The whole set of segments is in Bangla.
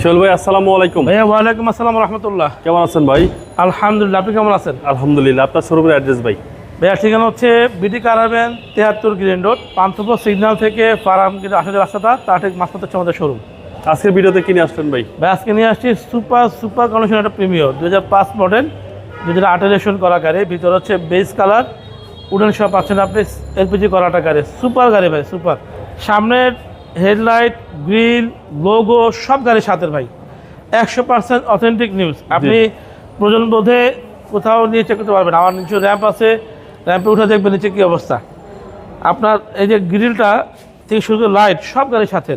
সোহেল ভাই আসসালামু আলাইকুম। ভাইয়া ওয়ালাইকুম আসসালাম রহমতুল্লাহ। কেমন আছেন ভাই? আলহামদুলিল্লাহ, আপনি কেমন আছেন? আলহামদুলিল্লাহ। আপনার শোরুমের অ্যাড্রেস ভাই? ভাইয়া ঠিকানা হচ্ছে বিডি কারাবেন 73 গ্রিন রোড, পান্থপথ সিগন্যাল থেকে ফার্ম কিন্তু আসলে রাস্তাটা তার ঠিক মাঝপথে হচ্ছে আমাদের শোরুম। আজকের ভিডিওতে কিনে আসলেন ভাই? ভাই আজকে নিয়ে আসছি সুপার কন্ডিশন একটা প্রিমিয়ার 2005 মডেল, 2008 রেশন করা গাড়ি। ভিতরে হচ্ছে বেস কালার, উডেন সব পাচ্ছেন আপনি, এলপিজি করাটা গাড়ি। সুপার গাড়ি ভাই, সুপার। সামনের হেডলাইট, গ্রিল, লোগো সব গাড়ির সাথে ভাই, 100% অথেন্টিক নিউজ। আপনি প্রয়োজন বোধে কোথাও নিয়ে চেক করতে পারবেন। আমার নিচে র্যাম্প আছে, র্যাম্পে উঠে দেখবেন নিচে কী অবস্থা। আপনার এই যে গ্রিলটা থেকে শুরু করে লাইট সব গাড়ির সাথে,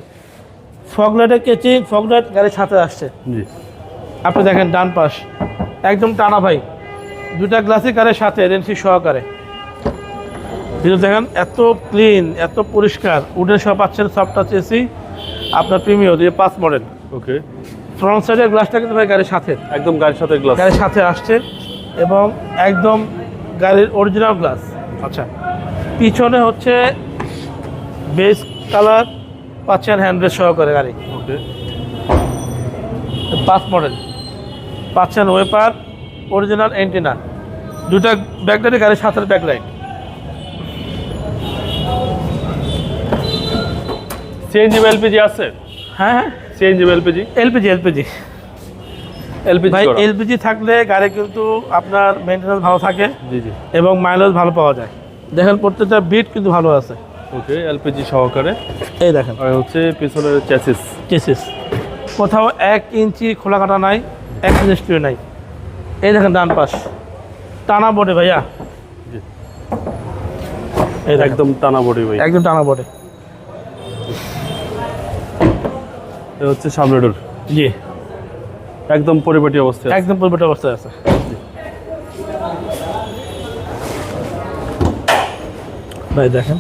ফগ লাইটের কেচিং, ফগ লাইট গাড়ির সাথে আসছে। জি, আপনি দেখেন ডান পাশ একদম টানা ভাই, দুটা গ্লাসই গাড়ির সাথে এজেন্সি সহকারে। কিন্তু দেখেন এত ক্লিন, এত পরিষ্কার। উডেন সব পাচ্ছেন, সফট টাচ এসি, আপনার প্রিমিয়ার 2005 মডেল। ওকে। ফ্রন্ট সাইডের গ্লাসটা কিন্তু ভাই গাড়ির সাথে, একদম গাড়ির সাথে গ্লাস, গাড়ির সাথে আসছে এবং একদম গাড়ির অরিজিনাল গ্লাস। আচ্ছা, পিছনে হচ্ছে বেস কালার পাচ্ছেন, হ্যান্ডব্রেক সহকারে গাড়ি। ওকে। 5 মডেল পাচ্ছেন, ওয়েপার, অরিজিনাল এন্টিনা, দুটা ব্যাকলাইট গাড়ির সাথে ব্যাকলাইট। সিএনজি এলপিজি আছে? হ্যাঁ হ্যাঁ, সিএনজি এলপিজি? এলপিজি এলপিজি ভাই। এলপিজি থাকলে গাড়ি কিন্তু আপনার মেনটেন্যান্স ভালো থাকে জি জি। এবং মাইলেজ ভালো পাওয়া যায়। দেখেন প্রত্যেকটা বিট কিন্তু ভালো আছে। ওকে, এলপিজি সহকারে। এই দেখেন আর হচ্ছে পিছনের চেসিস কোথাও 1 ইঞ্চি খোলা কাটা নাই, 1 ইঞ্চি নাই। এই দেখেন ডান পাশ টানা বডি ভাইয়া। জি, এই দেখেন, একদম টানা বডি ভাই, একদম টানা বডি। এটা হচ্ছে সামনে ডোর, জি, একদম পরিপাটি অবস্থায় আছে। একদম পরিবর্তন অবস্থায় আছে ভাই। দেখেন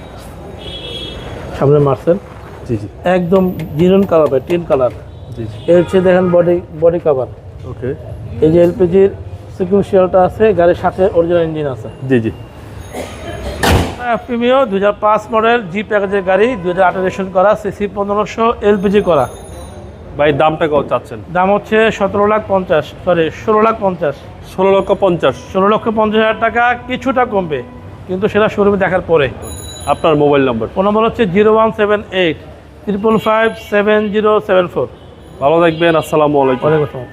সামনে মার্সেল, জি জি একদম জিরন কালার ভাই, টিন কালার। জি জি। এর হচ্ছে দেখেন বডি কাভার। ওকে। এই যে এলপিজির সিকুয়েন্সিয়ালটা আছে, গাড়ির সাথে অরিজিনাল ইঞ্জিন আছে। জি জি। প্রিমিয়ার 2005 মডেল, জি প্যাকেজের গাড়ি, 2008 রেজিস্ট্রেশন করা, সিসি 1500, এলপিজি করা। ভাই দামটা কত চাচ্ছেন? দাম হচ্ছে 16,50,000, সরি 16,50,000। 16,50,000। 16,50,000 টাকা কিছুটা কমবে, কিন্তু সেটা শোরুমে দেখার পরে। আপনার মোবাইল নম্বর? ফোন নম্বর হচ্ছে 0178 555 7074। ভালো থাকবেন। আসসালামু আলাইকুম। ওয়ালাইকুম আসসালাম।